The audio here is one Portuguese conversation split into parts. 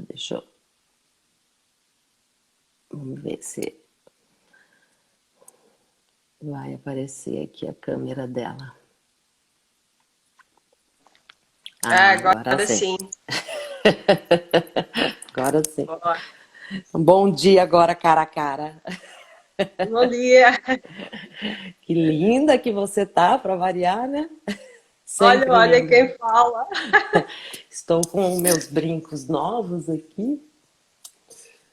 Deixa eu... Vamos ver se vai aparecer aqui a câmera dela. Agora Agora sim. sim. Agora sim. Boa. Bom dia agora, cara a cara. Bom dia. Que linda que você tá, para variar, né? Olha, Sempre olha linda. quem fala. Estou com meus brincos novos aqui.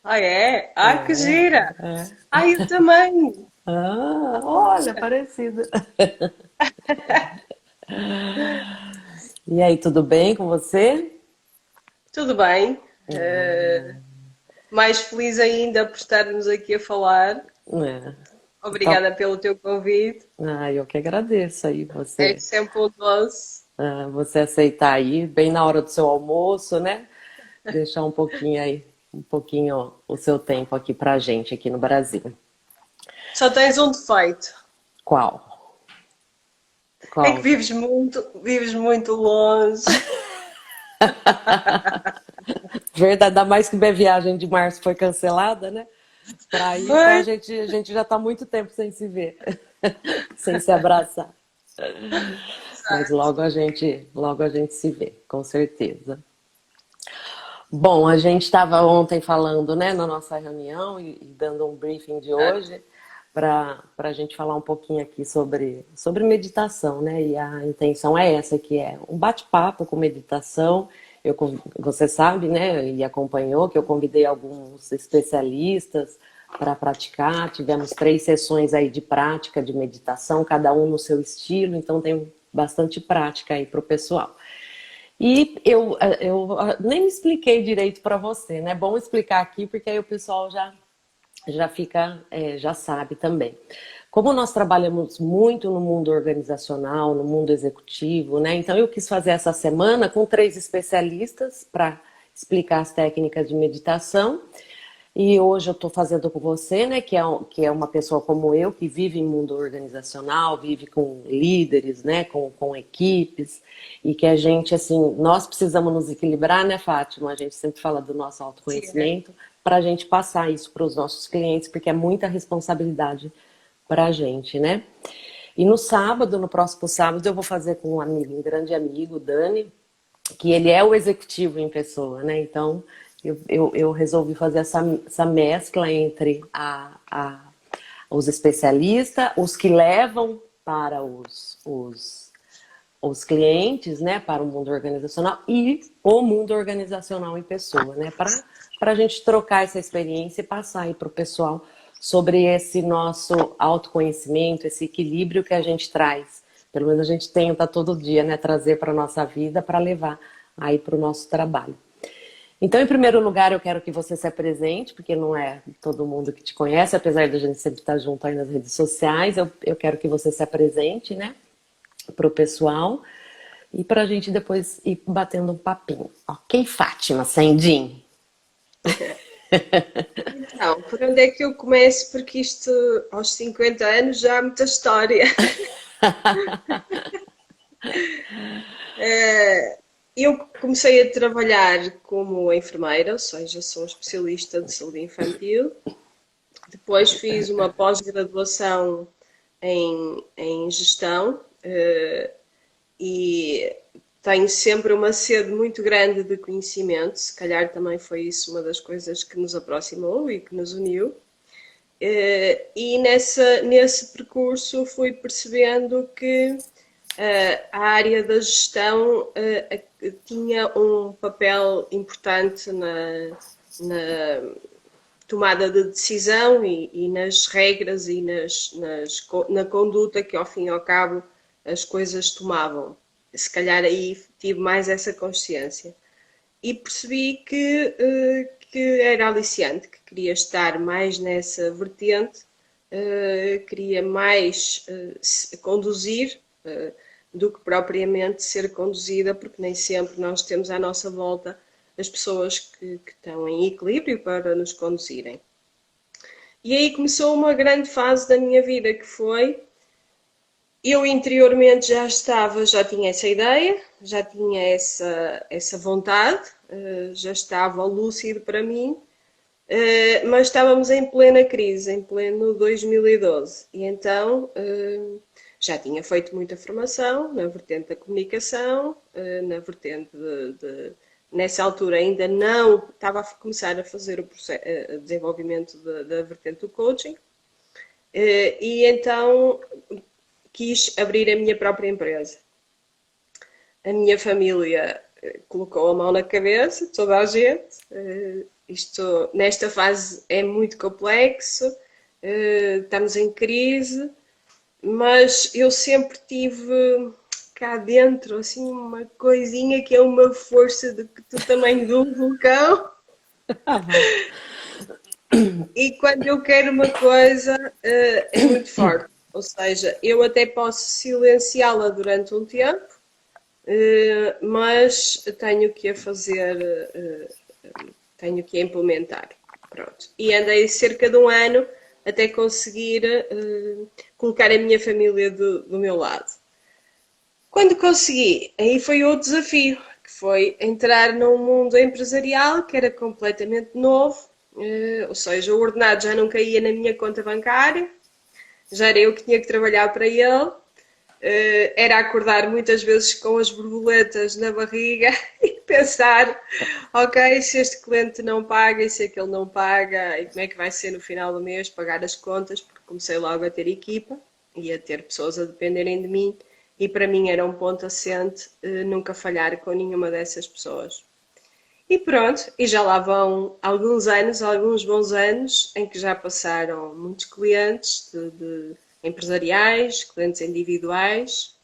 Ah, é? Ah, que É, gira. é. Ah, eu também. Olha, parecida. E aí, tudo bem com você? Tudo bem. Mais feliz ainda por estarmos aqui a falar. É. Então, Obrigada pelo teu convite. eu que agradeço aí É você, sempre um doce. você aceitar aí, bem na hora do seu almoço, né? Deixar um pouquinho aí, um pouquinho o seu tempo aqui pra gente aqui no Brasil. Só tens um defeito. Qual? É que Qual? vives muito longe. Verdade, ainda mais que minha viagem de março foi cancelada, né? Para ir, então Pois, a gente já está muito tempo sem se ver, sem se abraçar. Mas logo a gente se vê, com certeza. Bom, a gente estava ontem falando, né, na nossa reunião e dando um briefing de hoje para a gente falar um pouquinho aqui sobre meditação, né? E a intenção é essa, que é um bate-papo com meditação. Você sabe, né, e acompanhou que eu convidei alguns especialistas para praticar. Tivemos 3 sessões aí de prática de meditação, cada um no seu estilo, então tem bastante prática aí para o pessoal. E eu nem me expliquei direito para você, né? É bom explicar aqui, porque aí o pessoal já fica, já sabe também. Como nós trabalhamos muito no mundo organizacional, no mundo executivo, né? Então eu quis fazer essa semana com 3 especialistas para explicar as técnicas de meditação. E hoje eu estou fazendo com você, né, que é uma pessoa como eu, que vive em mundo organizacional, vive com líderes, né, com equipes, e que a gente, assim, nós precisamos nos equilibrar, né, Fátima? A gente sempre fala do nosso sim. autoconhecimento, para a gente passar isso para os nossos clientes, porque é muita responsabilidade para a gente, né? E no sábado, no próximo sábado, eu vou fazer com um amigo, um grande amigo, Dani, que ele é o executivo em pessoa, né? Então, eu resolvi fazer essa mescla entre os especialistas, os que levam para os clientes, né, para o mundo organizacional e o mundo organizacional em pessoa, né, para a gente trocar essa experiência e passar aí para o pessoal sobre esse nosso autoconhecimento, esse equilíbrio que a gente traz. Pelo menos a gente tenta todo dia, né, trazer para a nossa vida para levar aí para o nosso trabalho. Então, em primeiro lugar, eu quero que você se apresente, porque não é todo mundo que te conhece, apesar de a gente sempre estar junto aí nas redes sociais. Eu quero que você se apresente, né, para o pessoal e para a gente depois ir batendo um papinho. Ok, Fátima Sendin? Então, por onde é que eu começo? Porque isto, aos 50 anos, já há muita história. Eu comecei a trabalhar como enfermeira, ou seja, sou especialista de saúde infantil. Depois fiz uma pós-graduação em gestão, e tenho sempre uma sede muito grande de conhecimento. Se calhar também foi isso uma das coisas que nos aproximou e que nos uniu. E nesse percurso fui percebendo que a área da gestão tinha um papel importante na tomada de decisão e nas regras e na conduta que, ao fim e ao cabo, as coisas tomavam. Se calhar aí tive mais essa consciência. E percebi que era aliciante, que queria estar mais nessa vertente, queria mais conduzir do que propriamente ser conduzida, porque nem sempre nós temos à nossa volta as pessoas que estão em equilíbrio para nos conduzirem. E aí começou uma grande fase da minha vida, que foi Eu interiormente já tinha essa ideia, já tinha essa vontade, já estava lúcido para mim, mas estávamos em plena crise, em pleno 2012. E então já tinha feito muita formação na vertente da comunicação, na vertente nessa altura ainda não estava a começar a fazer o desenvolvimento da vertente do coaching. E então quis abrir a minha própria empresa. A minha família colocou a mão na cabeça, toda a gente. Isto, nesta fase, é muito complexo, estamos em crise, mas eu sempre tive cá dentro, assim, uma coisinha que é uma força do tamanho de um vulcão. E quando eu quero uma coisa, é muito forte. Ou seja, eu até posso silenciá-la durante um tempo, mas tenho que a fazer, tenho que a implementar. Pronto. E andei cerca de um ano até conseguir colocar a minha família do meu lado. Quando consegui, aí foi outro desafio, que foi entrar num mundo empresarial que era completamente novo, ou seja, o ordenado já não caía na minha conta bancária, já era eu que tinha que trabalhar para ele, era acordar muitas vezes com as borboletas na barriga e pensar, ok, se este cliente não paga e se aquele não paga, e como é que vai ser no final do mês pagar as contas, porque comecei logo a ter equipa e a ter pessoas a dependerem de mim, e para mim era um ponto assente nunca falhar com nenhuma dessas pessoas. E pronto, e já lá vão alguns anos, alguns bons anos, em que já passaram muitos clientes de empresariais, clientes individuais.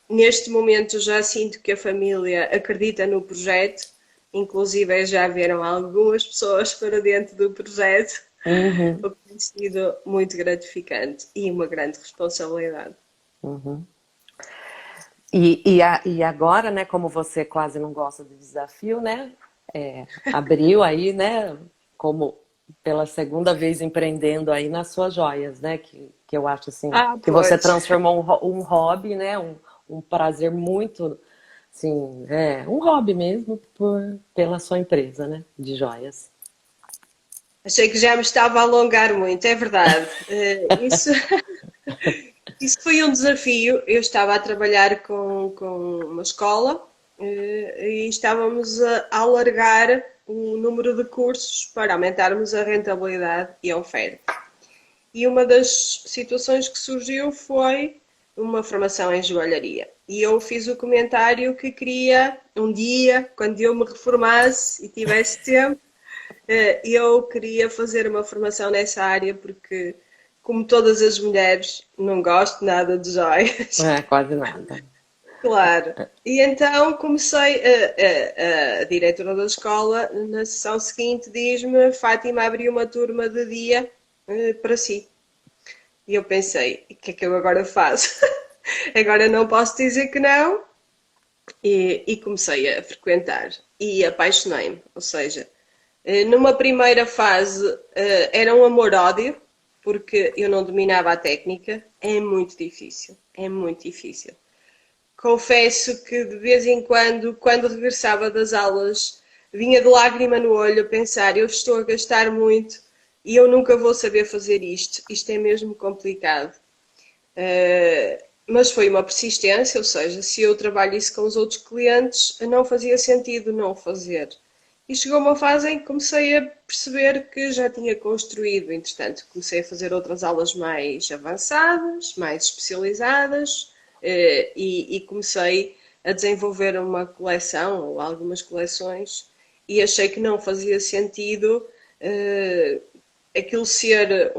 Neste momento já sinto que a família acredita no projeto, inclusive já vieram algumas pessoas para dentro do projeto, o que tem sido muito gratificante e uma grande responsabilidade. E agora, né, como você quase não gosta de desafio, né, abriu aí, né, como pela segunda vez empreendendo aí nas suas joias, né, que eu acho assim, que você transformou um hobby, né, um prazer muito, assim, um hobby mesmo pela sua empresa, né, de joias. Achei que já me estava a alongar muito, é verdade. Isso foi um desafio. Eu estava a trabalhar com uma escola e estávamos a alargar o número de cursos para aumentarmos a rentabilidade e a oferta. E uma das situações que surgiu foi uma formação em joalharia. E eu fiz o comentário que queria, um dia, quando eu me reformasse e tivesse tempo, eu queria fazer uma formação nessa área porque, como todas as mulheres, não gosto nada de joias. Quase nada. Claro. E então comecei, a diretora da escola, na sessão seguinte, diz-me: Fátima abriu uma turma de dia para si. E eu pensei: o que é que eu agora faço? Agora não posso dizer que não. E comecei a frequentar. E apaixonei-me. Ou seja, numa primeira fase era um amor-ódio, porque eu não dominava a técnica. É muito difícil. É muito difícil. Confesso que de vez em quando regressava das aulas, vinha de lágrima no olho a pensar: eu estou a gastar muito e eu nunca vou saber fazer isto. Isto é mesmo complicado. Mas foi uma persistência, ou seja, se eu trabalho isso com os outros clientes, não fazia sentido não fazer. E chegou uma fase em que comecei a perceber que já tinha construído, entretanto, comecei a fazer outras aulas mais avançadas, mais especializadas, e comecei a desenvolver uma coleção ou algumas coleções e achei que não fazia sentido aquilo ser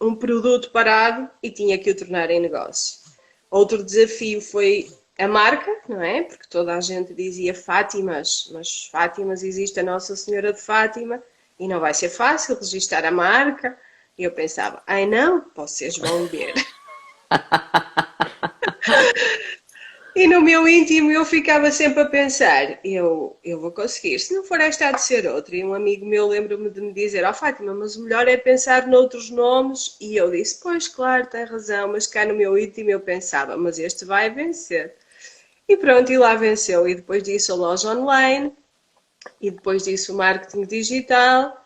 um produto parado e tinha que o tornar em negócio. Outro desafio foi a marca, não é? Porque toda a gente dizia Fátimas, mas Fátimas existe a Nossa Senhora de Fátima e não vai ser fácil registrar a marca. E eu pensava: ai não, vocês vão ver. E no meu íntimo eu ficava sempre a pensar, eu vou conseguir, se não for esta há de ser outra. E um amigo meu lembra-me de me dizer, Fátima, mas o melhor é pensar noutros nomes. E eu disse, pois claro, tem razão, mas cá no meu íntimo eu pensava, mas este vai vencer. E pronto, e lá venceu. E depois disso a loja online, e depois disso o marketing digital,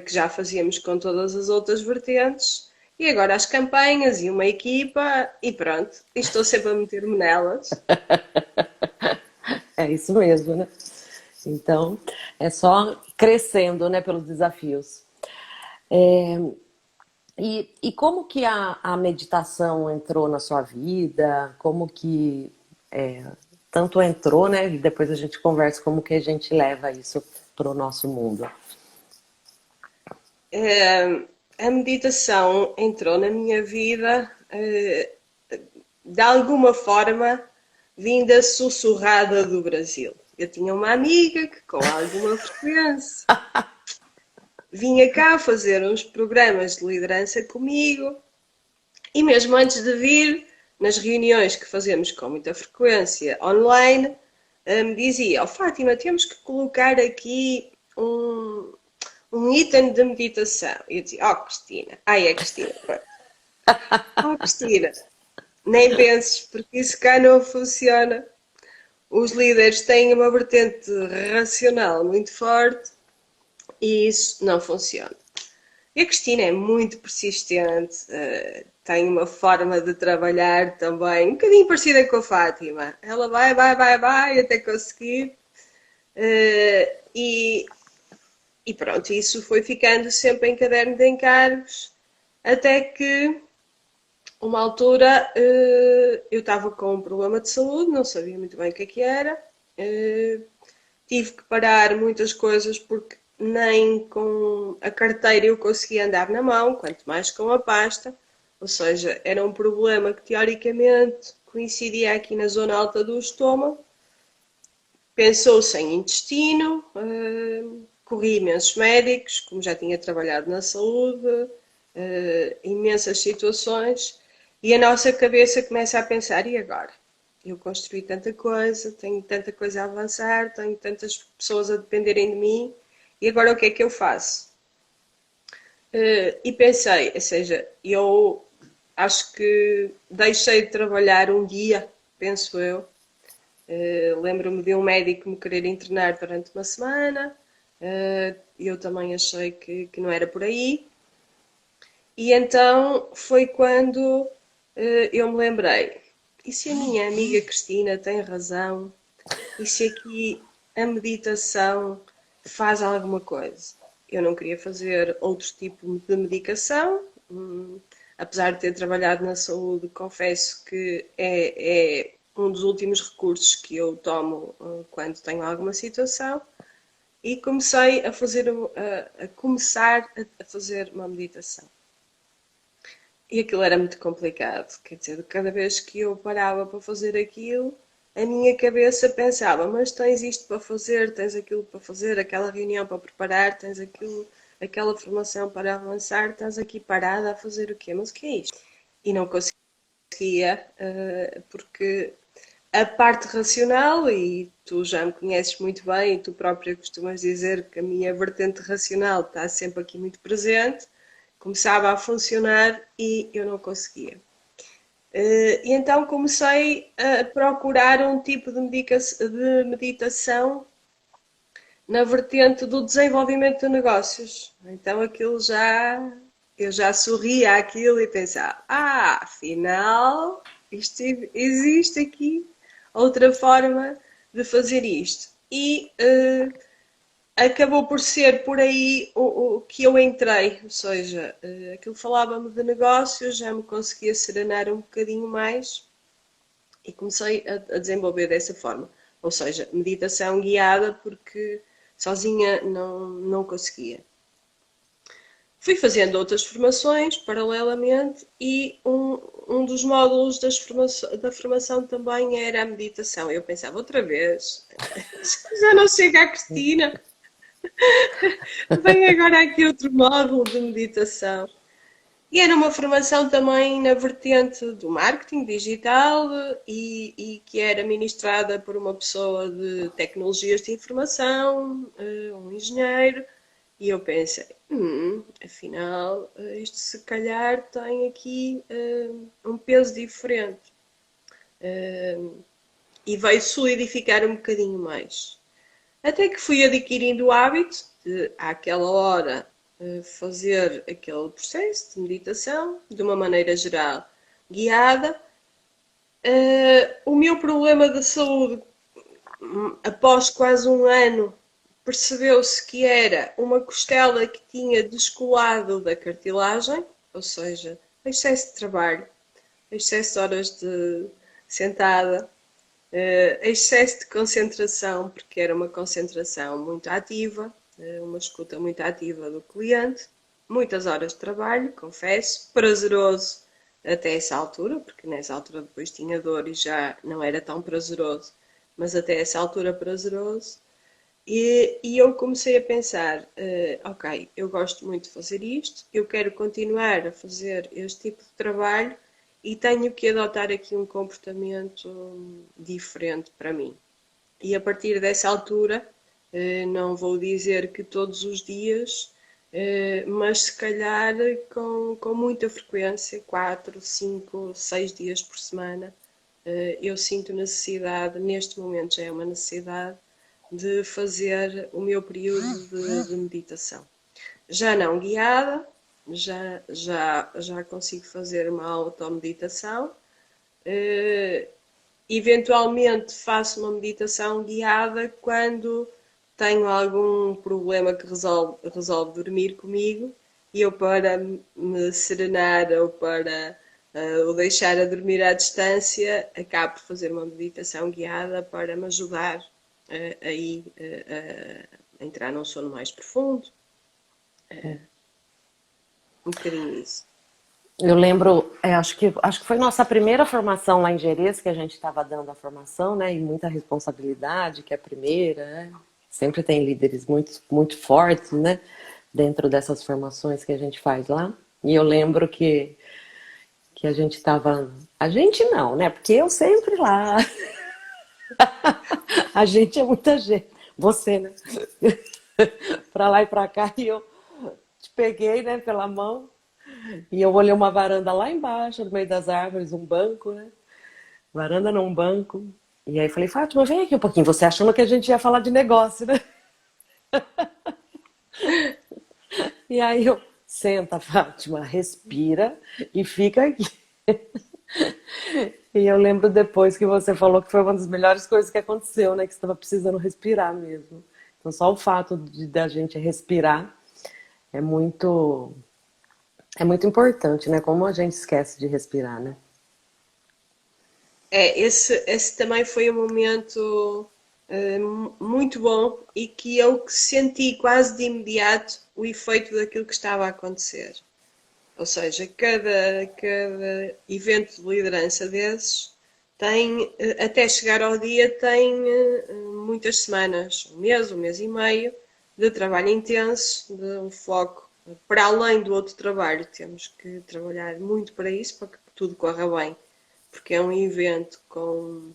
que já fazíamos com todas as outras vertentes. E agora as campanhas e uma equipa, e pronto, e estou sempre a meter-me nelas. É isso mesmo, né? Então, é só crescendo, né, pelos desafios. É, e como que a meditação entrou na sua vida? Como que tanto entrou, né? E depois a gente conversa como que a gente leva isso para o nosso mundo. A meditação entrou na minha vida de alguma forma vinda sussurrada do Brasil. Eu tinha uma amiga que, com alguma frequência, vinha cá fazer uns programas de liderança comigo e mesmo antes de vir, nas reuniões que fazemos com muita frequência online, me dizia, Fátima, temos que colocar aqui um item de meditação. E eu dizia, Cristina, é Cristina, Cristina, nem penses, porque isso cá não funciona. Os líderes têm uma vertente racional muito forte e isso não funciona. E a Cristina é muito persistente, tem uma forma de trabalhar também um bocadinho parecida com a Fátima. Ela vai até conseguir. E pronto, isso foi ficando sempre em caderno de encargos, até que uma altura eu estava com um problema de saúde, não sabia muito bem o que era, tive que parar muitas coisas porque nem com a carteira eu conseguia andar na mão, quanto mais com a pasta, ou seja, era um problema que teoricamente coincidia aqui na zona alta do estômago. Pensou-se em intestino, corri imensos médicos, como já tinha trabalhado na saúde, imensas situações, e a nossa cabeça começa a pensar, e agora? Eu construí tanta coisa, tenho tanta coisa a avançar, tenho tantas pessoas a dependerem de mim, e agora o que é que eu faço? E pensei, ou seja, eu acho que deixei de trabalhar um dia, penso eu. Lembro-me de um médico me querer internar durante uma semana, eu também achei que não era por aí. E então foi quando eu me lembrei, e se a minha amiga Cristina tem razão? E se aqui a meditação faz alguma coisa? Eu não queria fazer outro tipo de medicação, apesar de ter trabalhado na saúde, confesso que é um dos últimos recursos que eu tomo quando tenho alguma situação. E comecei a começar a fazer uma meditação. E aquilo era muito complicado, quer dizer, cada vez que eu parava para fazer aquilo, a minha cabeça pensava, mas tens isto para fazer, tens aquilo para fazer, aquela reunião para preparar, tens aquilo, aquela formação para avançar, estás aqui parada a fazer o quê? Mas o que é isto? E não conseguia, porque a parte racional, e tu já me conheces muito bem, e tu própria costumas dizer que a minha vertente racional está sempre aqui muito presente, começava a funcionar e eu não conseguia. E então comecei a procurar um tipo de meditação na vertente do desenvolvimento de negócios. Então aquilo eu já sorria àquilo e pensava, afinal, isto existe aqui outra forma de fazer isto. E acabou por ser por aí o que eu entrei, ou seja, aquilo falava-me de negócios, já me conseguia serenar um bocadinho mais e comecei a desenvolver dessa forma. Ou seja, meditação guiada, porque sozinha não conseguia. Fui fazendo outras formações paralelamente e um dos módulos da formação também era a meditação. Eu pensava, outra vez, já não chega a Cristina. Vem agora aqui outro módulo de meditação. E era uma formação também na vertente do marketing digital e que era ministrada por uma pessoa de tecnologias de informação, um engenheiro, e eu pensei, afinal, isto se calhar tem aqui um peso diferente. E veio solidificar um bocadinho mais. Até que fui adquirindo o hábito de, àquela hora, fazer aquele processo de meditação, de uma maneira geral, guiada. O meu problema de saúde, após quase um ano, percebeu-se que era uma costela que tinha descolado da cartilagem, ou seja, excesso de trabalho, excesso de horas de sentada, excesso de concentração, porque era uma concentração muito ativa, uma escuta muito ativa do cliente, muitas horas de trabalho, confesso, prazeroso até essa altura, porque nessa altura depois tinha dor e já não era tão prazeroso, mas até essa altura prazeroso. E eu comecei a pensar, ok, eu gosto muito de fazer isto, eu quero continuar a fazer este tipo de trabalho e tenho que adotar aqui um comportamento diferente para mim. E a partir dessa altura, não vou dizer que todos os dias, mas se calhar com muita frequência, 4, 5, 6 dias por semana, eu sinto necessidade, neste momento já é uma necessidade, de fazer o meu período de meditação. Já não guiada, já consigo fazer uma automeditação. Eventualmente faço uma meditação guiada quando tenho algum problema que resolve dormir comigo e eu, para me serenar ou para o deixar a dormir à distância, acabo por fazer uma meditação guiada para me ajudar a entrar num sono mais profundo. Um bocadinho isso. Eu lembro, acho que foi nossa primeira formação lá em Gerês, que a gente estava dando a formação, né? E muita responsabilidade, que é a primeira, né? Sempre tem líderes muito, muito fortes, né? Dentro dessas formações que a gente faz lá. E eu lembro que a gente estava. A gente não, né? Porque eu sempre lá. A gente é muita gente. Você, né? Pra lá e pra cá, e eu te peguei, né, pela mão. E eu olhei uma varanda lá embaixo, no meio das árvores, um banco, né? Varanda não, um banco. E aí falei, Fátima, vem aqui um pouquinho. Você achando que a gente ia falar de negócio, né? E aí eu, senta, Fátima, respira e fica aqui. E eu lembro depois que você falou que foi uma das melhores coisas que aconteceu, né? Que você estava precisando respirar mesmo. Então só o fato de da gente respirar é muito, é muito importante, né? Como a gente esquece de respirar, né? Esse também foi um momento muito bom e que eu senti quase de imediato o efeito daquilo que estava a acontecer. Ou seja, cada evento de liderança desses tem, até chegar ao dia, tem muitas semanas, um mês e meio, de trabalho intenso, de um foco. Para além do outro trabalho, temos que trabalhar muito para isso, para que tudo corra bem, porque é um evento com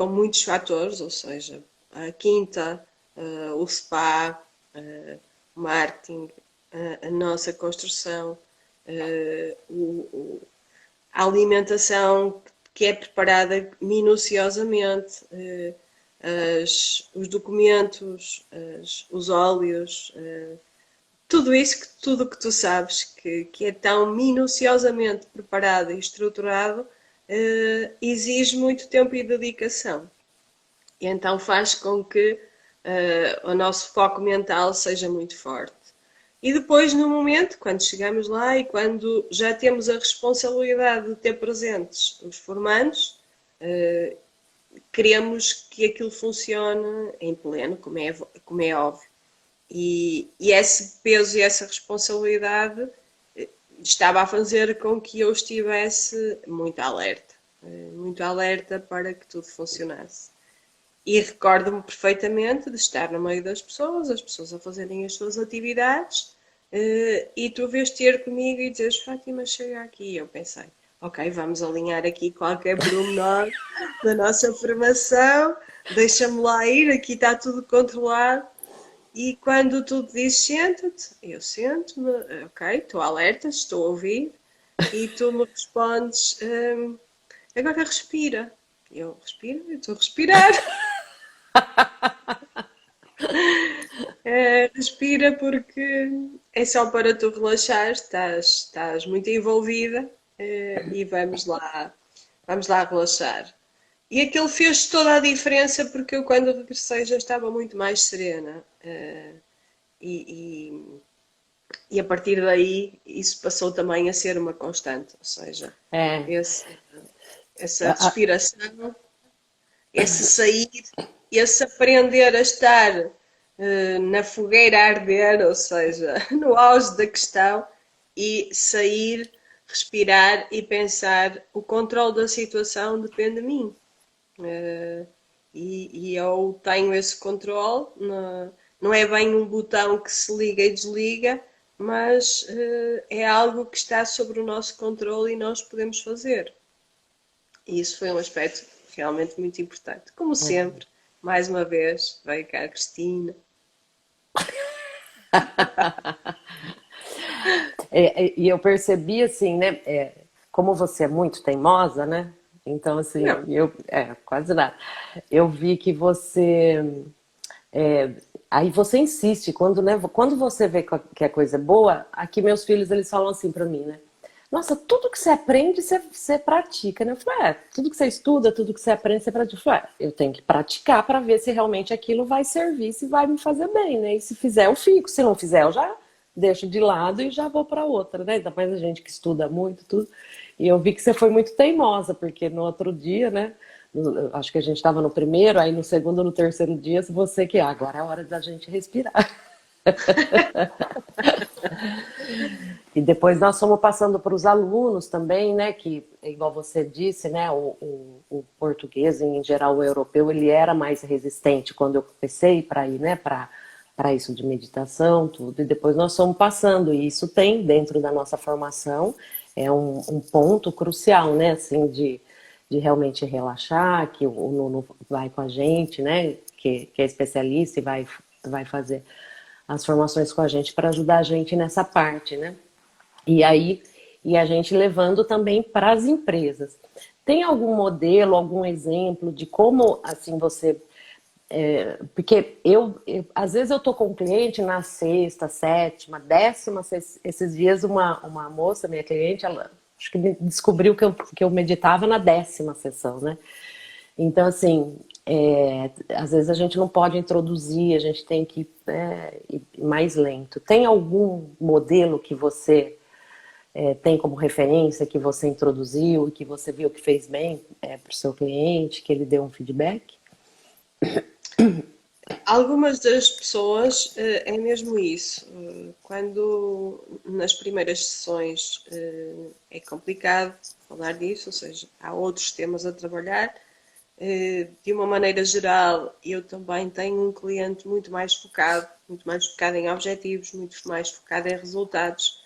muitos fatores, ou seja, a quinta, o spa, o marketing, a nossa construção, a alimentação que é preparada minuciosamente, os documentos, os óleos, tudo isso, tudo que tu sabes que é tão minuciosamente preparado e estruturado, exige muito tempo e dedicação. E então faz com que o nosso foco mental seja muito forte. E depois, no momento, quando chegamos lá e quando já temos a responsabilidade de ter presentes os formandos, queremos que aquilo funcione em pleno, como é óbvio. E esse peso e essa responsabilidade estava a fazer com que eu estivesse muito alerta para que tudo funcionasse. E recordo-me perfeitamente de estar no meio das pessoas, as pessoas a fazerem as suas atividades, e tu vês ter comigo e dizes, Fátima, chega aqui. Eu pensei, ok, vamos alinhar aqui qualquer pormenor da nossa formação, deixa-me lá ir, aqui está tudo controlado. E quando tu dizes senta-te, eu sento-me, ok, estou alerta, estou a ouvir, e tu me respondes, agora respira. Eu respiro, eu estou a respirar. Respira porque é só para tu relaxar, estás muito envolvida, e vamos lá relaxar. E aquilo fez toda a diferença porque eu quando regressei já estava muito mais serena. E, e a partir daí isso passou também a ser uma constante, ou seja, É, esse- essa a- a- respiração, esse sair, esse aprender a estar na fogueira a arder, ou seja, no auge da questão, e sair, respirar e pensar o controle da situação depende de mim. Eh, e eu tenho esse controle, não é bem um botão que se liga e desliga, mas é algo que está sobre o nosso controle e nós podemos fazer. E isso foi um aspecto realmente muito importante. Como sempre, mais uma vez, veio cá a Cristina. e eu percebi assim, né? Como você é muito teimosa, né? Então, Não, assim, quase nada. Eu vi que você. Aí você insiste, quando, né, quando você vê que a coisa é boa, aqui meus filhos eles falam assim pra mim, né? Nossa, tudo que você aprende, você pratica, né? Eu falei, tudo que você estuda, tudo que você aprende, você pratica. Eu falei, eu tenho que praticar para ver se realmente aquilo vai servir, se vai me fazer bem, né? E se fizer, eu fico. Se não fizer, eu já deixo de lado e já vou para outra, né? Ainda mais a gente que estuda muito, tudo. E eu vi que você foi muito teimosa, porque no outro dia, né? Acho que a gente estava no primeiro, aí no segundo, no terceiro dia, você que agora é a hora da gente respirar. E depois nós fomos passando para os alunos também, né? Que, igual você disse, né? O português, em geral, o europeu, ele era mais resistente quando eu comecei para ir, né? Para isso de meditação, tudo. E depois nós fomos passando. E isso tem dentro da nossa formação, é um ponto crucial, né? Assim, de realmente relaxar, que o Nuno vai com a gente, né? Que é especialista e vai fazer as formações com a gente para ajudar a gente nessa parte, né? E aí, e a gente levando também para as empresas. Tem algum modelo, algum exemplo de como, assim, você... porque às vezes eu tô com um cliente na sexta, sétima, décima, esses dias uma moça, minha cliente, ela acho que descobriu que eu meditava na décima sessão, né? Então, assim, às vezes a gente não pode introduzir, a gente tem que ir mais lento. Tem algum modelo que você tem como referência, que você introduziu e que você viu que fez bem para o seu cliente, que ele deu um feedback? algumas das pessoas é mesmo isso. Quando nas primeiras sessões é complicado falar disso, ou seja, há outros temas a trabalhar. De uma maneira geral, eu também tenho um cliente muito mais focado em objetivos, muito mais focado em resultados.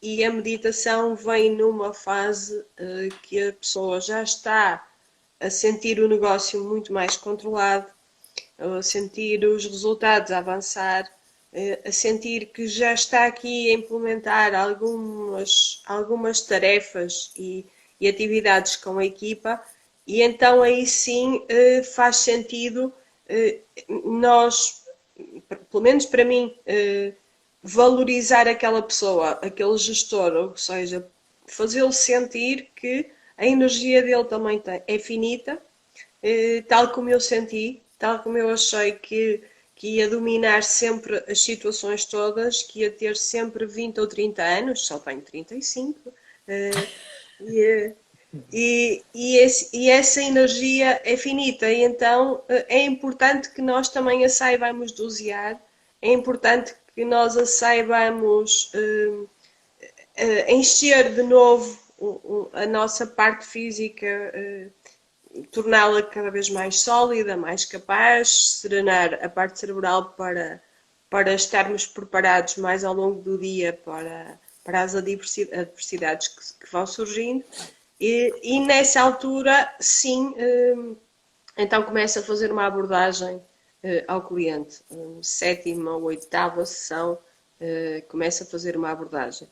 E a meditação vem numa fase que a pessoa já está a sentir o negócio muito mais controlado, a sentir os resultados a avançar, a sentir que já está aqui a implementar algumas tarefas e atividades com a equipa, e então aí sim faz sentido nós, pelo menos para mim, valorizar aquela pessoa, aquele gestor, ou seja, fazê-lo sentir que a energia dele também é finita, tal como eu senti, tal como eu achei que ia dominar sempre as situações todas, que ia ter sempre 20 ou 30 anos, só tenho 35, e, e essa energia é finita, e então é importante que nós também a saibamos dosear, é importante que nós a saibamos encher de novo a nossa parte física, torná-la cada vez mais sólida, mais capaz, serenar a parte cerebral para estarmos preparados mais ao longo do dia para as adversidades que vão surgindo. E nessa altura, sim, então começo a fazer uma abordagem ao cliente. Sétima ou oitava sessão, começo a fazer uma abordagem.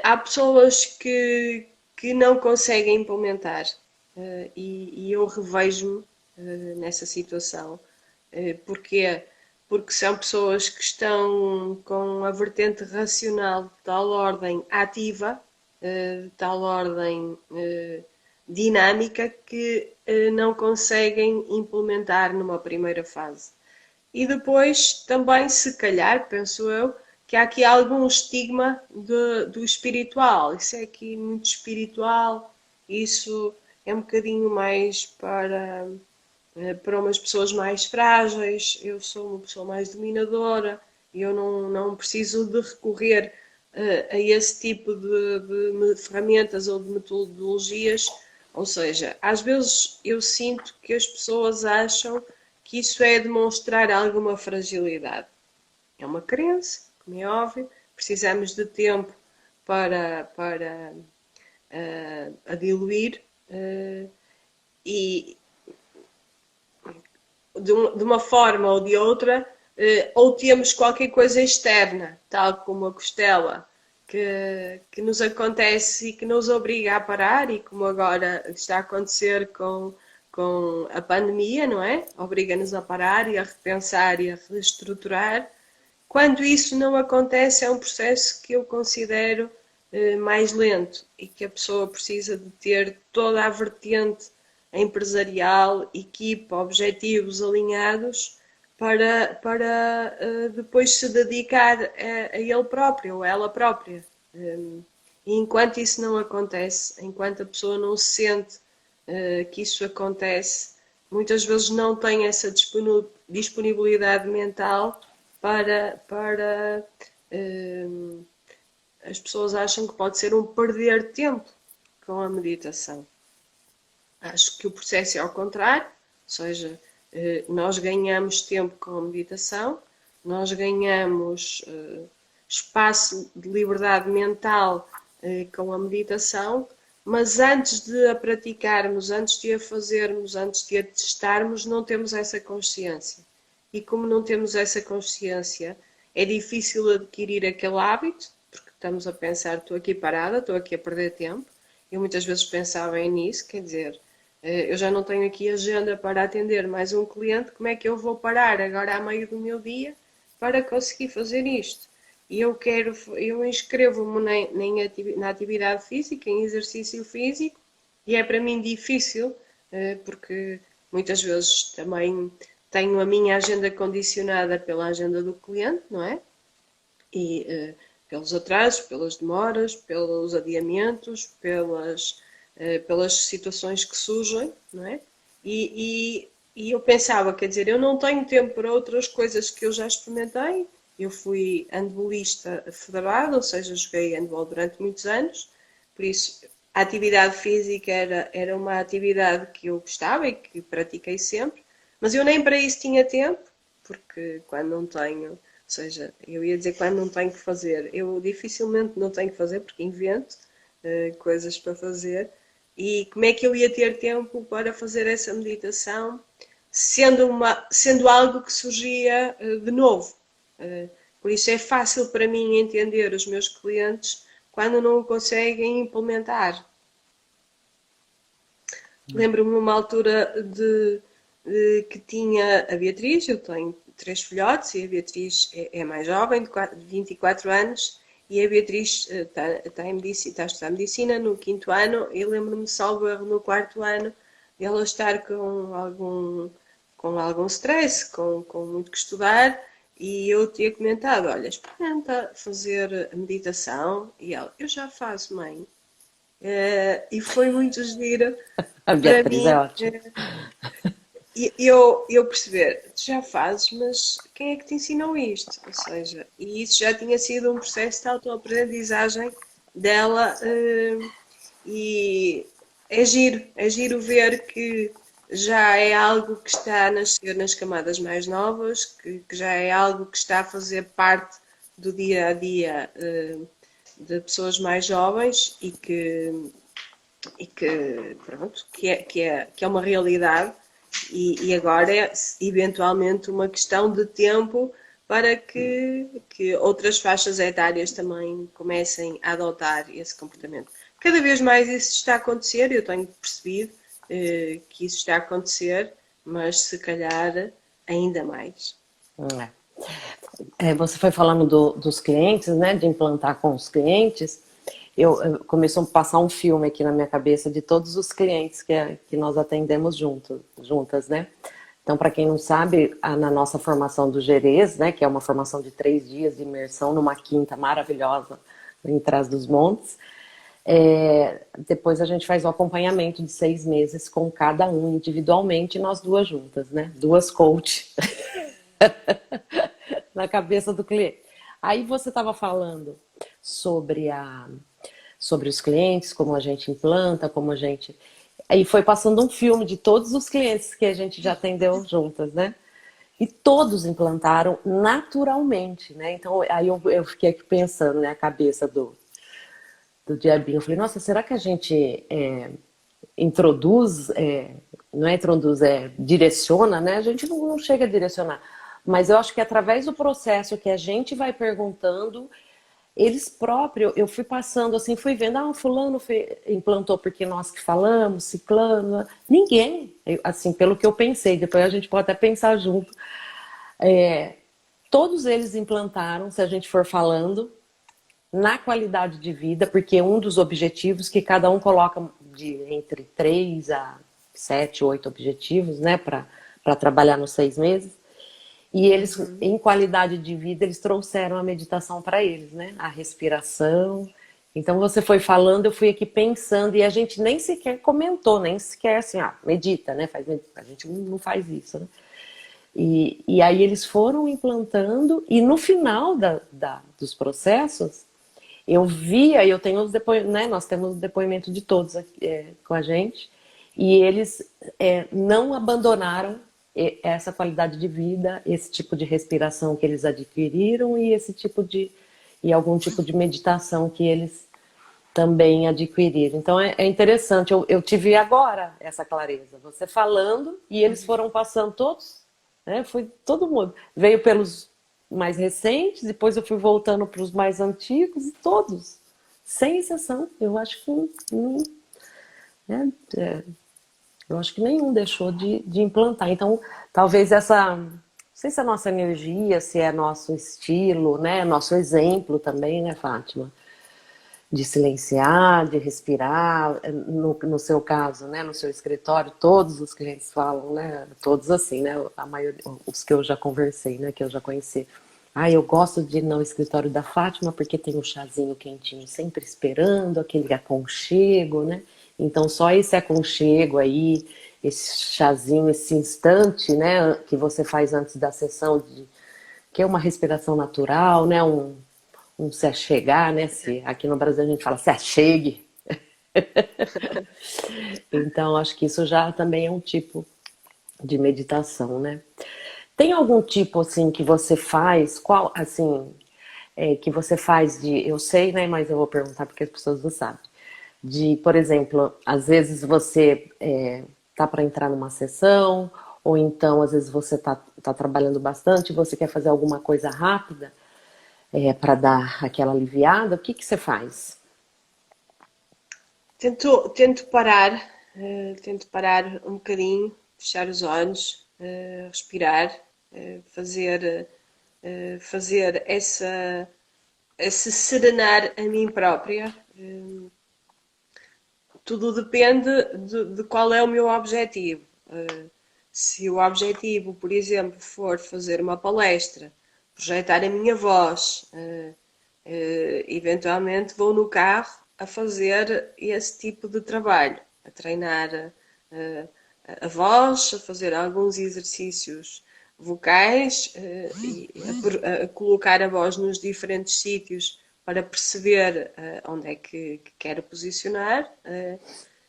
Há pessoas que não conseguem implementar e eu revejo-me nessa situação. Porquê? Porque são pessoas que estão com a vertente racional de tal ordem ativa, de tal ordem dinâmica, que não conseguem implementar numa primeira fase. E depois também, se calhar, penso eu, que há aqui algum estigma do espiritual. Isso é aqui muito espiritual, isso é um bocadinho mais para umas pessoas mais frágeis. Eu sou uma pessoa mais dominadora e eu não preciso de recorrer a esse tipo de ferramentas ou de metodologias. Ou seja, às vezes eu sinto que as pessoas acham que isso é demonstrar alguma fragilidade. É uma crença, como é óbvio, precisamos de tempo para a diluir e de uma forma ou de outra, ou temos qualquer coisa externa, tal como a costela, que nos acontece e que nos obriga a parar, e como agora está a acontecer com a pandemia, não é? Obriga-nos a parar e a repensar e a reestruturar. Quando isso não acontece, é um processo que eu considero mais lento e que a pessoa precisa de ter toda a vertente empresarial, equipa, objetivos alinhados para depois se dedicar a ele próprio ou a ela própria. E enquanto isso não acontece, enquanto a pessoa não sente que isso acontece, muitas vezes não tem essa disponibilidade mental para as pessoas acham que pode ser um perder tempo com a meditação. Acho que o processo é ao contrário, ou seja, nós ganhamos tempo com a meditação, nós ganhamos espaço de liberdade mental com a meditação, mas antes de a praticarmos, antes de a fazermos, antes de a testarmos, não temos essa consciência. E como não temos essa consciência, é difícil adquirir aquele hábito, porque estamos a pensar, estou aqui parada, estou aqui a perder tempo. Eu muitas vezes pensava nisso, quer dizer, eu já não tenho aqui agenda para atender mais um cliente, como é que eu vou parar agora a meio do meu dia para conseguir fazer isto? E eu inscrevo-me na atividade física, em exercício físico, e é para mim difícil, porque muitas vezes também tenho a minha agenda condicionada pela agenda do cliente, não é? E pelos atrasos, pelas demoras, pelos adiamentos, pelas situações que surgem, não é? E eu pensava, quer dizer, eu não tenho tempo para outras coisas que eu já experimentei. Eu fui handbolista federado, ou seja, joguei handball durante muitos anos, por isso a atividade física era uma atividade que eu gostava e que pratiquei sempre, mas eu nem para isso tinha tempo, porque quando não tenho, ou seja, eu ia dizer quando não tenho que fazer, eu dificilmente não tenho que fazer porque invento coisas para fazer. E como é que eu ia ter tempo para fazer essa meditação, sendo algo que surgia de novo? Por isso é fácil para mim entender os meus clientes quando não o conseguem implementar. Lembro-me numa altura que tinha a Beatriz, eu tenho 3 filhotes e a Beatriz é mais jovem, de 24 anos, e a Beatriz está a estudar medicina no 5º ano, e lembro-me, salvo erro, no 4º ano, de ela estar com algum stress, com muito que estudar, e eu tinha comentado, olha, experimenta fazer a meditação, e ela, eu já faço, mãe. E foi muito giro A para Beatriz é mim. ótima. Eu perceber, tu já fazes, mas quem é que te ensinou isto? Ou seja, e isso já tinha sido um processo de autoaprendizagem dela, e é giro ver que já é algo que está a nascer nas camadas mais novas, que já é algo que está a fazer parte do dia a dia de pessoas mais jovens e que pronto, que é uma realidade e agora é eventualmente uma questão de tempo para que outras faixas etárias também comecem a adotar esse comportamento. Cada vez mais isso está a acontecer, eu tenho percebido que isso está a acontecer, mas se calhar ainda mais. É. Você foi falando dos clientes, né? De implantar com os clientes. Começou a passar um filme aqui na minha cabeça de todos os clientes que nós atendemos juntas, né? Então, para quem não sabe, na nossa formação do Gerês, né? Que é uma formação de 3 dias de imersão numa quinta maravilhosa em Trás-os-Montes. Depois a gente faz o acompanhamento de 6 meses com cada um individualmente, nós duas juntas, né? Duas coach na cabeça do cliente. Aí você estava falando sobre sobre os clientes, como a gente implanta, como a gente... Aí foi passando um filme de todos os clientes que a gente já atendeu juntas, né? E todos implantaram naturalmente, né? Então, aí eu fiquei aqui pensando, né? A cabeça do diabinho. Eu falei, nossa, será que a gente introduz, não é introduz, direciona, né? A gente não chega a direcionar. Mas eu acho que através do processo que a gente vai perguntando, eles próprios, eu fui passando assim, fui vendo, fulano implantou porque nós que falamos, ciclano, ninguém, assim, pelo que eu pensei, depois a gente pode até pensar junto, todos eles implantaram, se a gente for falando, na qualidade de vida, porque um dos objetivos que cada um coloca entre 3 a 7, 8 objetivos, né, para trabalhar nos 6 meses, e eles, em qualidade de vida, eles trouxeram a meditação para eles, né? A respiração. Então, você foi falando, eu fui aqui pensando, e a gente nem sequer comentou, nem sequer assim, medita, né? A gente não faz isso, né? E aí eles foram implantando, e no final dos processos, eu via, eu tenho os depoimentos, né? Nós temos o depoimento de todos aqui, com a gente, e eles não abandonaram essa qualidade de vida, esse tipo de respiração que eles adquiriram e algum tipo de meditação que eles também adquiriram. Então é interessante, eu tive agora essa clareza, você falando e eles foram passando todos, né? Foi todo mundo, veio pelos mais recentes, depois eu fui voltando para os mais antigos e todos, sem exceção, eu acho que né, eu acho que nenhum deixou de implantar. Então, talvez não sei se é nossa energia, se é nosso estilo, né? Nosso exemplo também, né, Fátima? De silenciar, de respirar. No seu caso, né? No seu escritório, todos os clientes falam, né? Todos assim, né? A maioria, os que eu já conversei, né? Que eu já conheci. Eu gosto de ir no escritório da Fátima porque tem um chazinho quentinho sempre esperando, aquele aconchego, né? Então, só esse aconchego aí, esse chazinho, esse instante, né, que você faz antes da sessão, que é uma respiração natural, né, um se achegar, né, aqui no Brasil a gente fala se achegue. Então, acho que isso já também é um tipo de meditação, né? Tem algum tipo, assim, que você faz, que você faz eu sei, né, mas eu vou perguntar porque as pessoas não sabem. Por exemplo, às vezes você tá para entrar numa sessão, ou então às vezes você tá trabalhando bastante e você quer fazer alguma coisa rápida para dar aquela aliviada, o que você faz? Tento parar um bocadinho, fechar os olhos, respirar, fazer esse serenar a mim própria. Tudo depende de qual é o meu objetivo. Se o objetivo, por exemplo, for fazer uma palestra, projetar a minha voz, eventualmente vou no carro a fazer esse tipo de trabalho, a treinar a voz, a fazer alguns exercícios vocais e a colocar a voz nos diferentes sítios para perceber onde é que quero posicionar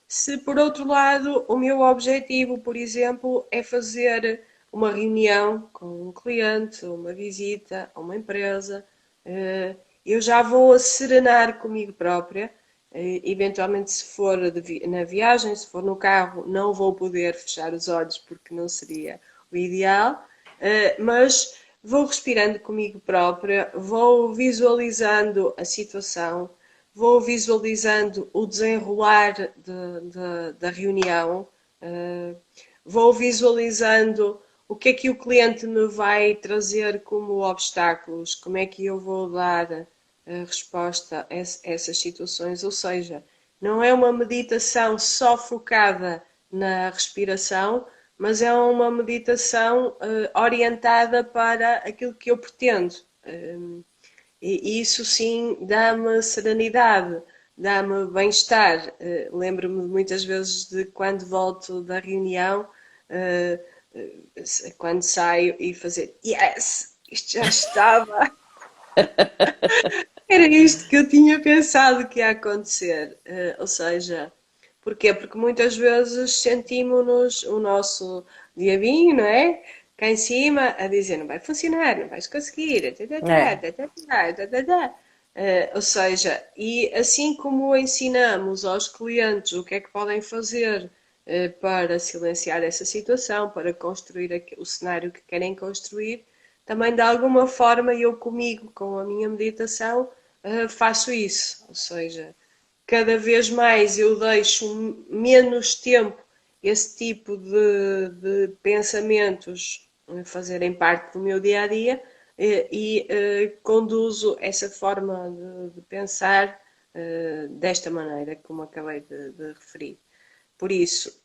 Se por outro lado o meu objetivo, por exemplo, é fazer uma reunião com um cliente, uma visita a uma empresa, eu já vou a serenar comigo própria. Eventualmente, se for na viagem, se for no carro, não vou poder fechar os olhos porque não seria o ideal, mas vou respirando comigo própria, vou visualizando a situação, vou visualizando o desenrolar da reunião, vou visualizando o que é que o cliente me vai trazer como obstáculos, como é que eu vou dar a resposta a essas situações, ou seja, não é uma meditação só focada na respiração, mas é uma meditação orientada para aquilo que eu pretendo. E isso sim dá-me serenidade, dá-me bem-estar. Lembro-me muitas vezes de quando volto da reunião, quando saio e fazer yes, isto já estava. Era isto que eu tinha pensado que ia acontecer. Ou seja, porquê? Porque muitas vezes sentimos-nos o nosso diabinho, não é? Cá em cima a dizer não vai funcionar, não vais conseguir, É, Ou seja, e assim como ensinamos aos clientes o que é que podem fazer para silenciar essa situação, para construir o cenário que querem construir, também de alguma forma eu comigo, com a minha meditação, faço isso. Ou seja, cada vez mais eu deixo menos tempo esse tipo de pensamentos fazerem parte do meu dia a dia e conduzo essa forma de pensar desta maneira, como acabei de referir. Por isso,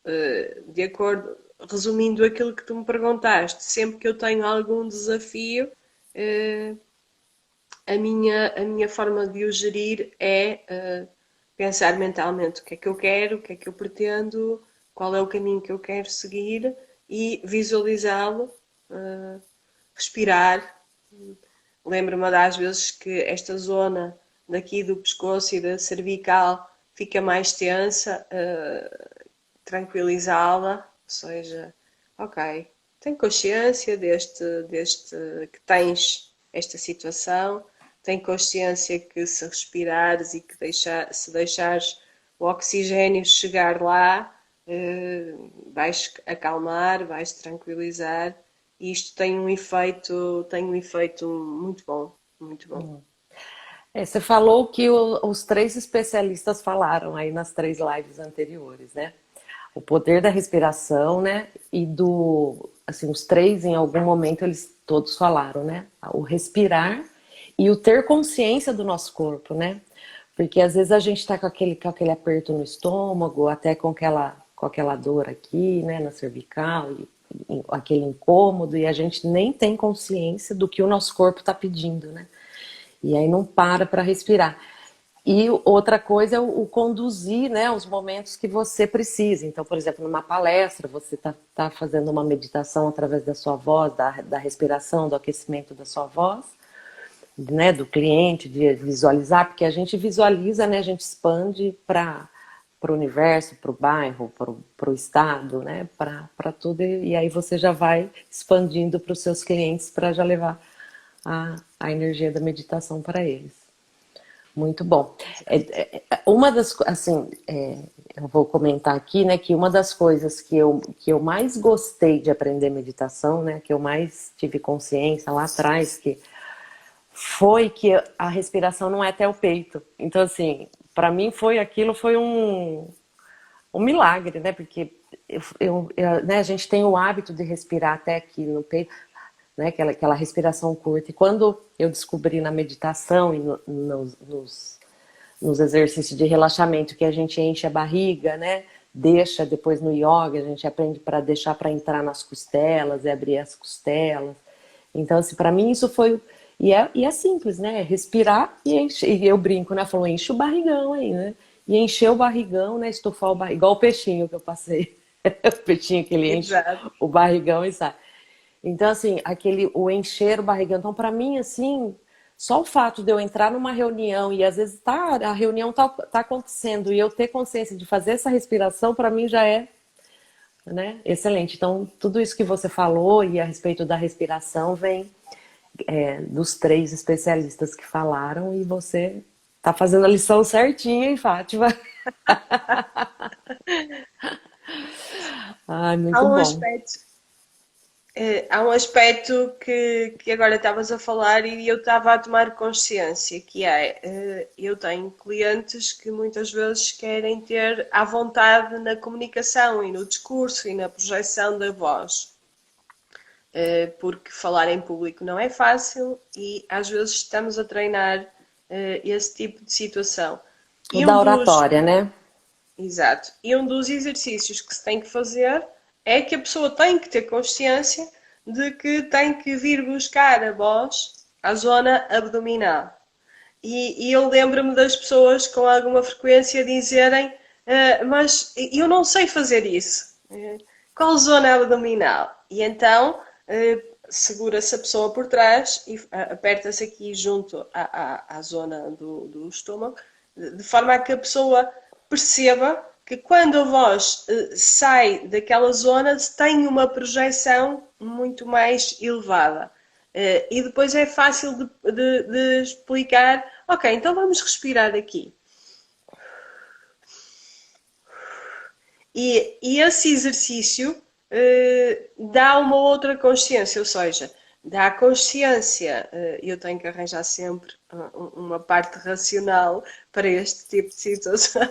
de acordo, resumindo aquilo que tu me perguntaste, sempre que eu tenho algum desafio, a minha forma de o gerir é pensar mentalmente o que é que eu quero, o que é que eu pretendo, qual é o caminho que eu quero seguir e visualizá-lo, respirar. Lembro-me das vezes que esta zona daqui do pescoço e da cervical fica mais tensa, tranquilizá-la, ou seja, ok, tem consciência deste que tens esta situação, tem consciência que se respirares e que se deixares o oxigênio chegar lá, vais acalmar, vais tranquilizar e isto tem um efeito muito bom, muito bom. Você falou que os três especialistas falaram aí nas 3 lives anteriores, né? O poder da respiração, né? E assim, os três em algum momento eles todos falaram, né? O respirar e o ter consciência do nosso corpo, né? Porque às vezes a gente tá com aquele aperto no estômago, até com aquela dor aqui, né? Na cervical, e aquele incômodo, e a gente nem tem consciência do que o nosso corpo está pedindo, né? E aí não para respirar. E outra coisa é o conduzir, né, os momentos que você precisa. Então, por exemplo, numa palestra, você tá fazendo uma meditação através da sua voz, da respiração, do aquecimento da sua voz, né, do cliente, de visualizar, porque a gente visualiza, né, a gente expande para o universo, para o bairro, para o estado, né, para tudo. E aí você já vai expandindo para os seus clientes para já levar a energia da meditação para eles. Muito bom. Uma das, assim, eu vou comentar aqui, né, que uma das coisas que eu mais gostei de aprender meditação, né, que eu mais tive consciência lá atrás, que foi que a respiração não é até o peito. Então, assim, para mim foi um milagre, né, porque né, a gente tem o hábito de respirar até aqui no peito, né, aquela respiração curta. E quando eu descobri na meditação e nos exercícios de relaxamento que a gente enche a barriga, né, deixa depois no yoga, a gente aprende para deixar para entrar nas costelas e abrir as costelas. Então, assim, para mim isso foi... E é simples, né, respirar e encher. E eu brinco, né, falou, enche o barrigão aí, né, e encher o barrigão, né, estufar o barrigão, igual o peixinho que eu passei. O peixinho que ele enche Exato. o barrigão e sai. Então, assim, o encher o barrigão. Então, para mim, assim, só o fato de eu entrar numa reunião e às vezes a reunião tá acontecendo e eu ter consciência de fazer essa respiração, para mim já é, né, excelente. Então, tudo isso que você falou e a respeito da respiração vem dos 3 especialistas que falaram e você tá fazendo a lição certinha, hein, Fátima? Ai, Há muito um bom. aspecto, há um aspecto que agora estavas a falar e eu estava a tomar consciência, que é, eu tenho clientes que muitas vezes querem ter à vontade na comunicação e no discurso e na projeção da voz. Porque falar em público não é fácil e às vezes estamos a treinar esse tipo de situação. O E da um dos, oratória, né? exato, e um dos exercícios que se tem que fazer é que a pessoa tem que ter consciência de que tem que vir buscar a voz à zona abdominal. E eu lembro-me das pessoas com alguma frequência dizerem mas eu não sei fazer isso. Qual zona abdominal? E então segura-se a pessoa por trás e aperta-se aqui junto à zona do estômago, de forma a que a pessoa perceba que quando a voz sai daquela zona tem uma projeção muito mais elevada. E depois é fácil de explicar. Ok, então vamos respirar aqui. E esse exercício dá uma outra consciência, ou seja, dá a consciência, eu tenho que arranjar sempre uma parte racional para este tipo de situação,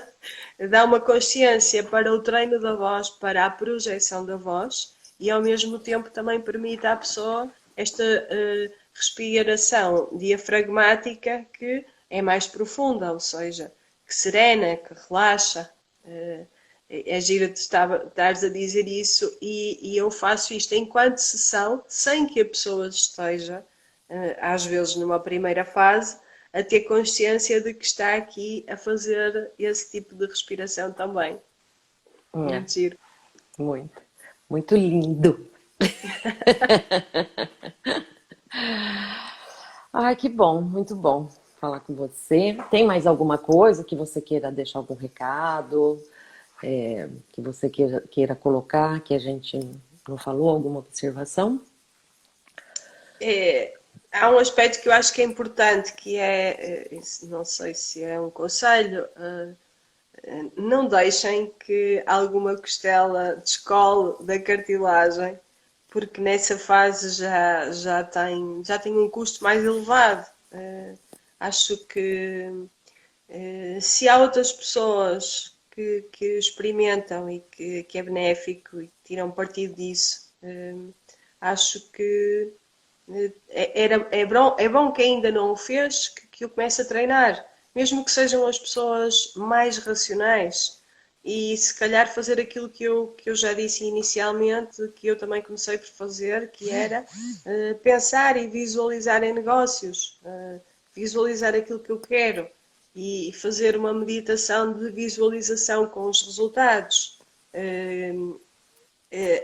dá uma consciência para o treino da voz, para a projeção da voz e ao mesmo tempo também permite à pessoa esta respiração diafragmática que é mais profunda, ou seja, que serena, que relaxa. É giro de estares a dizer isso e eu faço isto enquanto sessão, sem que a pessoa esteja, às vezes numa primeira fase, a ter consciência de que está aqui a fazer esse tipo de respiração também. É, Muito giro. muito. Muito lindo. Ai, que bom, muito bom falar com você. Tem mais alguma coisa que você queira deixar algum recado, que você queira colocar, que a gente não falou, alguma observação? Há um aspecto que eu acho que é importante, que não sei se é um conselho, não deixem que alguma costela descole da cartilagem, porque nessa fase já tem um custo mais elevado. Acho que se há outras pessoas que experimentam e que é benéfico e que tiram partido disso, acho que é bom que ainda não o fez, que o comece a treinar, mesmo que sejam as pessoas mais racionais. E se calhar fazer aquilo que eu já disse inicialmente, que eu também comecei por fazer, que era pensar e visualizar em negócios, visualizar aquilo que eu quero e fazer uma meditação de visualização com os resultados.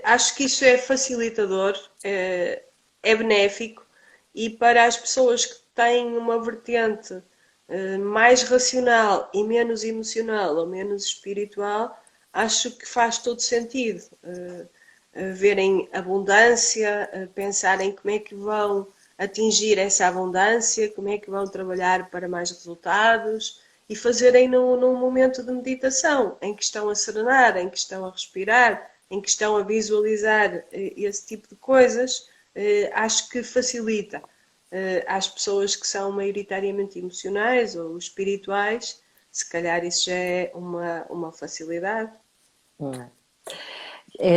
Acho que isso é facilitador, é benéfico e para as pessoas que têm uma vertente mais racional e menos emocional ou menos espiritual, acho que faz todo sentido. Verem abundância, pensarem como é que vão atingir essa abundância, como é que vão trabalhar para mais resultados e fazerem num momento de meditação em que estão a serenar, em que estão a respirar, em que estão a visualizar esse tipo de coisas, acho que facilita às pessoas que são maioritariamente emocionais ou espirituais, se calhar isso já é uma facilidade.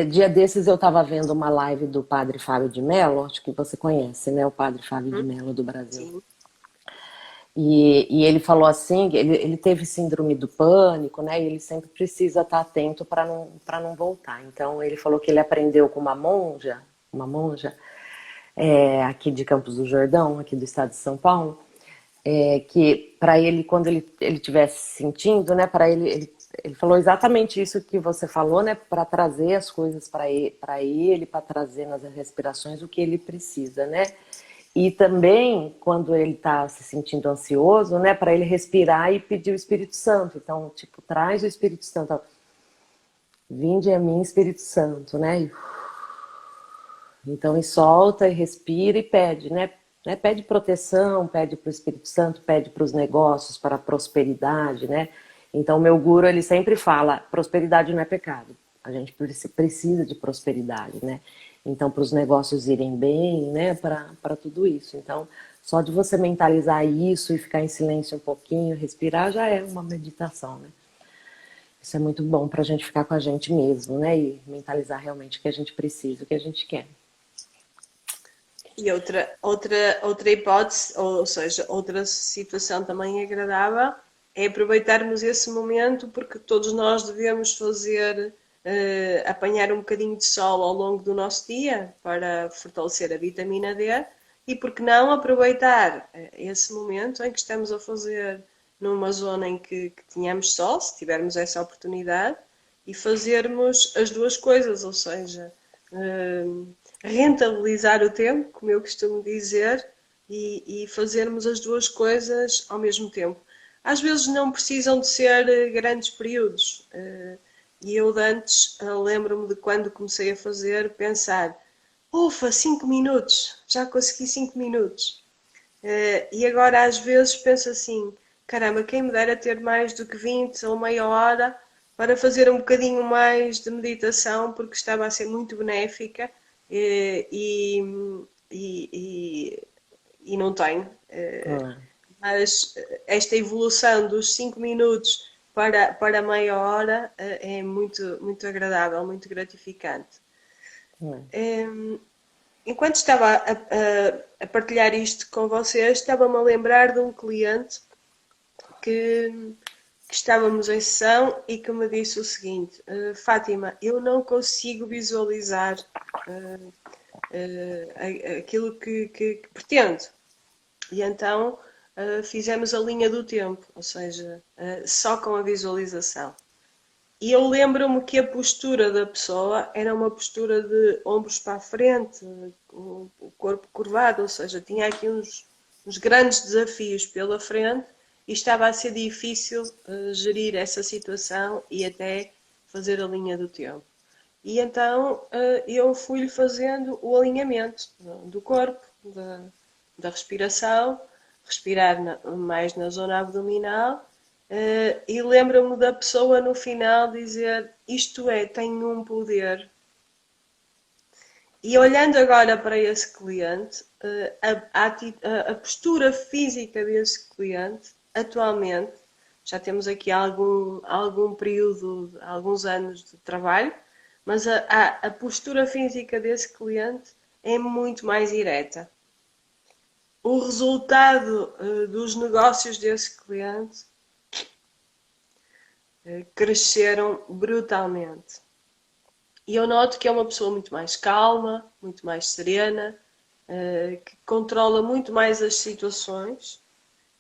Dia desses eu estava vendo uma live do Padre Fábio de Mello, acho que você conhece, né? O Padre Fábio de Mello do Brasil. Sim. E ele falou assim, ele teve síndrome do pânico, né? E ele sempre precisa estar atento para não voltar. Então ele falou que ele aprendeu com uma monja aqui de Campos do Jordão, aqui do estado de São Paulo, que para ele, quando ele estivesse sentindo, né? Para ele falou exatamente isso que você falou, né? Para trazer as coisas para ele, para trazer nas respirações o que ele precisa, né? E também, quando ele está se sentindo ansioso, né, para ele respirar e pedir o Espírito Santo. Então, tipo, traz o Espírito Santo. Ó. Vinde a mim, Espírito Santo, né? Então, e solta, e respira e pede, né? Pede proteção, pede para o Espírito Santo, pede para os negócios, para a prosperidade, né? Então, o meu guru, ele sempre fala, prosperidade não é pecado. A gente precisa de prosperidade, né? Então, para os negócios irem bem, né? Para tudo isso. Então, só de você mentalizar isso e ficar em silêncio um pouquinho, respirar, já é uma meditação, né? Isso é muito bom para a gente ficar com a gente mesmo, né? E mentalizar realmente o que a gente precisa, o que a gente quer. E outra hipótese, ou seja, outra situação também agradável, é aproveitarmos esse momento, porque todos nós devemos fazer, apanhar um bocadinho de sol ao longo do nosso dia para fortalecer a vitamina D, e por que não aproveitar esse momento em que estamos a fazer numa zona em que tenhamos sol, se tivermos essa oportunidade, e fazermos as duas coisas, ou seja, rentabilizar o tempo, como eu costumo dizer, e fazermos as duas coisas ao mesmo tempo. Às vezes não precisam de ser grandes períodos. E eu de antes lembro-me de quando comecei a fazer, pensar, ufa, 5 minutos, já consegui 5 minutos. E agora às vezes penso assim, caramba, quem me dera ter mais do que 20 ou meia hora para fazer um bocadinho mais de meditação, porque estava a ser muito benéfica e, e não tenho. Mas esta evolução dos 5 minutos para meia hora é muito agradável, muito gratificante. Enquanto estava a partilhar isto com vocês, estava-me a lembrar de um cliente que estávamos em sessão e que me disse o seguinte: Fátima, eu não consigo visualizar aquilo que pretendo. E então fizemos a linha do tempo, ou seja, só com a visualização. E eu lembro-me que a postura da pessoa era uma postura de ombros para a frente, o corpo curvado, ou seja, tinha aqui uns grandes desafios pela frente e estava a ser difícil gerir essa situação e até fazer a linha do tempo. E então eu fui-lhe fazendo o alinhamento do corpo, da respiração, respirar mais na zona abdominal. E lembro-me da pessoa no final dizer, isto é, tenho um poder. E olhando agora para esse cliente, a postura física desse cliente, atualmente, já temos aqui algum período, alguns anos de trabalho, mas a postura física desse cliente é muito mais direta. O resultado dos negócios desse cliente cresceram brutalmente. E eu noto que é uma pessoa muito mais calma, muito mais serena, que controla muito mais as situações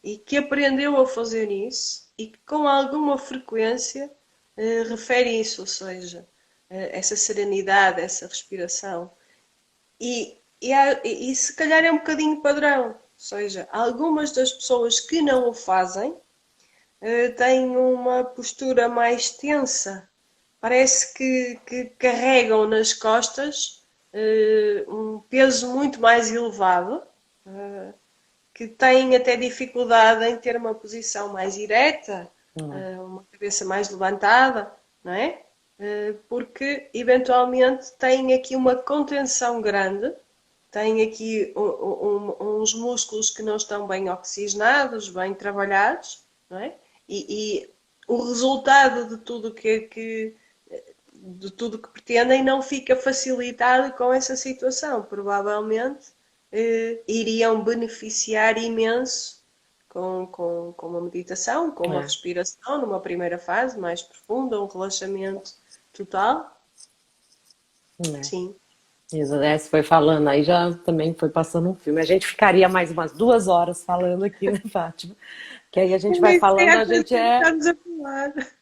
e que aprendeu a fazer isso e que com alguma frequência refere isso, ou seja, essa serenidade, essa respiração. E se calhar é um bocadinho padrão, ou seja, algumas das pessoas que não o fazem têm uma postura mais tensa. Parece que carregam nas costas um peso muito mais elevado, que têm até dificuldade em ter uma posição mais ereta, uma cabeça mais levantada, não é? Porque eventualmente têm aqui uma contenção grande, têm aqui uns músculos que não estão bem oxigenados, bem trabalhados, não é? E o resultado de tudo que pretendem não fica facilitado com essa situação. Provavelmente iriam beneficiar imenso com uma meditação, com uma respiração numa primeira fase mais profunda, um relaxamento total. Sim. Isso, foi falando, aí já também foi passando um filme. A gente ficaria mais umas 2 horas falando aqui, né, Fátima? Que aí a gente vai falando,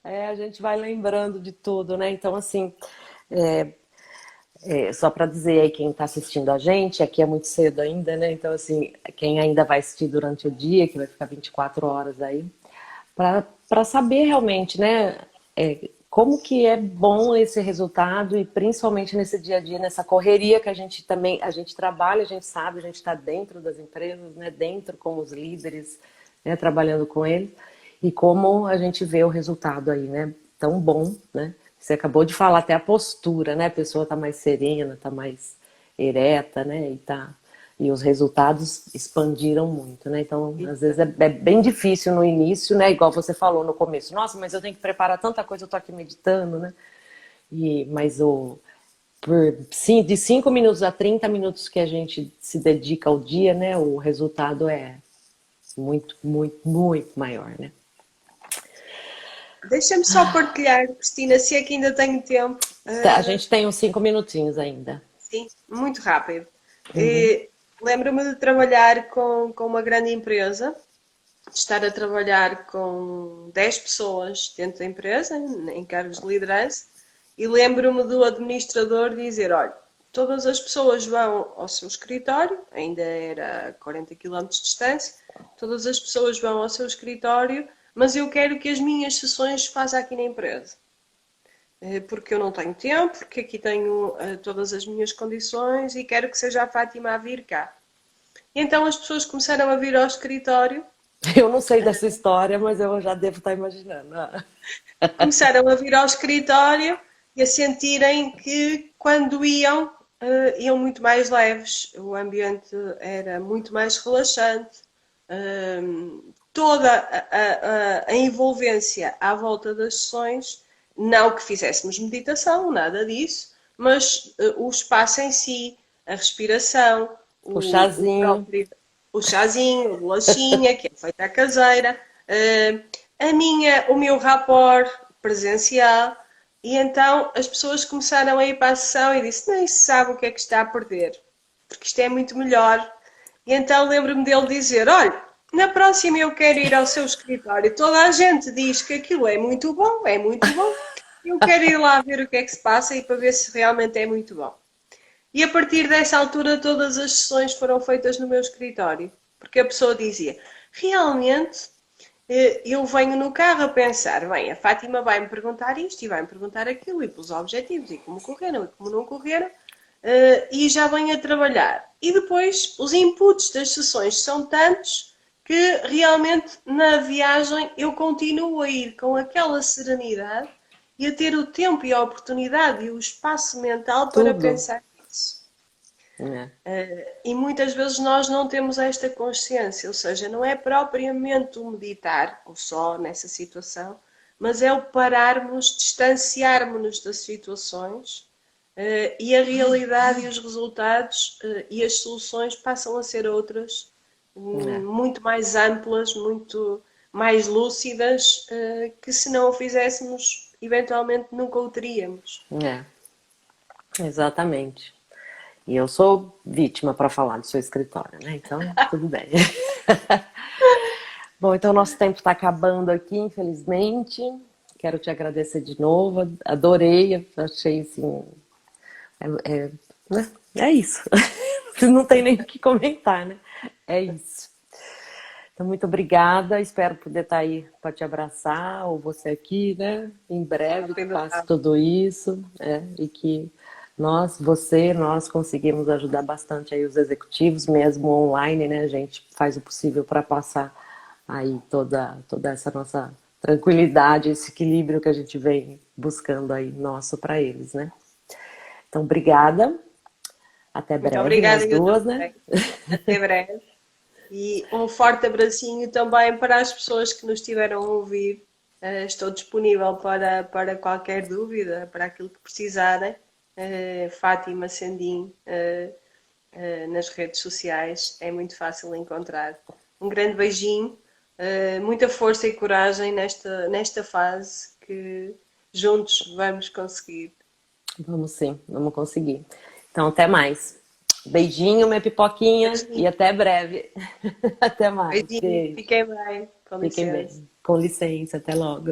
a gente vai lembrando de tudo, né? Então, assim, Só para dizer aí quem está assistindo a gente, aqui é muito cedo ainda, né? Então, assim, quem ainda vai assistir durante o dia, que vai ficar 24 horas aí, para saber realmente, né, como que é bom esse resultado e principalmente nesse dia a dia, nessa correria que a gente trabalha, a gente sabe, a gente está dentro das empresas, né, dentro com os líderes, né, trabalhando com eles, e como a gente vê o resultado aí, né, tão bom, né? Você acabou de falar até a postura, né? A pessoa está mais serena, está mais ereta, né? E os resultados expandiram muito, né? Então, às vezes é bem difícil no início, né? Igual você falou no começo. Nossa, mas eu tenho que preparar tanta coisa, eu tô aqui meditando, né? Mas de 5 minutos a 30 minutos que a gente se dedica ao dia, né? O resultado é muito, muito, muito maior, né? Deixa-me só partilhar, Cristina, se é que ainda tenho tempo. A gente tem uns 5 minutinhos ainda. Sim, muito rápido. Uhum. Lembro-me de trabalhar com uma grande empresa, de estar a trabalhar com 10 pessoas dentro da empresa, em cargos de liderança, e lembro-me do administrador dizer, olha, todas as pessoas vão ao seu escritório, ainda era a 40 quilómetros de distância, todas as pessoas vão ao seu escritório, mas eu quero que as minhas sessões façam aqui na empresa. Porque eu não tenho tempo, porque aqui tenho todas as minhas condições e quero que seja a Fátima a vir cá. E então as pessoas começaram a vir ao escritório. Eu não sei dessa história, mas eu já devo estar imaginando. Começaram a vir ao escritório e a sentirem que quando iam, iam muito mais leves. O ambiente era muito mais relaxante. Toda a envolvência à volta das sessões, não que fizéssemos meditação, nada disso, mas o espaço em si, a respiração, O o chazinho. próprio, o chazinho, a bolachinha, que é feita à caseira, o meu rapport presencial, e então as pessoas começaram a ir para a sessão e disse, nem se sabe o que é que está a perder, porque isto é muito melhor. E então lembro-me dele dizer, olha, na próxima eu quero ir ao seu escritório. Toda a gente diz que aquilo é muito bom, é muito bom. Eu quero ir lá ver o que é que se passa e para ver se realmente é muito bom. E a partir dessa altura todas as sessões foram feitas no meu escritório. Porque a pessoa dizia, realmente eu venho no carro a pensar, bem, a Fátima vai-me perguntar isto e vai-me perguntar aquilo e pelos objetivos e como correram e como não correram. E já venho a trabalhar. E depois os inputs das sessões são tantos que realmente na viagem eu continuo a ir com aquela serenidade e a ter o tempo e a oportunidade e o espaço mental para Tudo. pensar nisso. É. E muitas vezes nós não temos esta consciência, ou seja, não é propriamente o meditar, ou só nessa situação, mas é o pararmos, distanciarmos-nos das situações e a realidade e os resultados e as soluções passam a ser outras, É. muito mais amplas, muito mais lúcidas, que se não o fizéssemos, eventualmente nunca o teríamos. É. Exatamente. E eu sou vítima para falar do seu escritório, né? Então, tudo bem. Bom, então nosso tempo está acabando aqui, infelizmente. Quero te agradecer de novo. Adorei, achei assim. Né? É isso. Não tem nem o que comentar, né? É isso. Então, muito obrigada. Espero poder estar aí para te abraçar, ou você aqui, né? Em breve, que passe tudo isso, e que nós conseguimos ajudar bastante aí os executivos, mesmo online, né? A gente faz o possível para passar aí toda essa nossa tranquilidade, esse equilíbrio que a gente vem buscando aí nosso para eles, né? Então, obrigada. Até Muito breve, obrigada, nós eu duas, né? também. Até breve. E um forte abracinho também para as pessoas que nos estiveram a ouvir. Estou disponível para qualquer dúvida, para aquilo que precisarem. Fátima Sandim nas redes sociais, é muito fácil encontrar. Um grande beijinho, muita força e coragem nesta fase que juntos vamos conseguir. Vamos sim, vamos conseguir. Então, até mais. Beijinho, minha pipoquinha, e Beijinho, até breve. Até mais. beijinho, Beijo. fiquem bem, com Fiquem licença. bem. Com licença, até logo.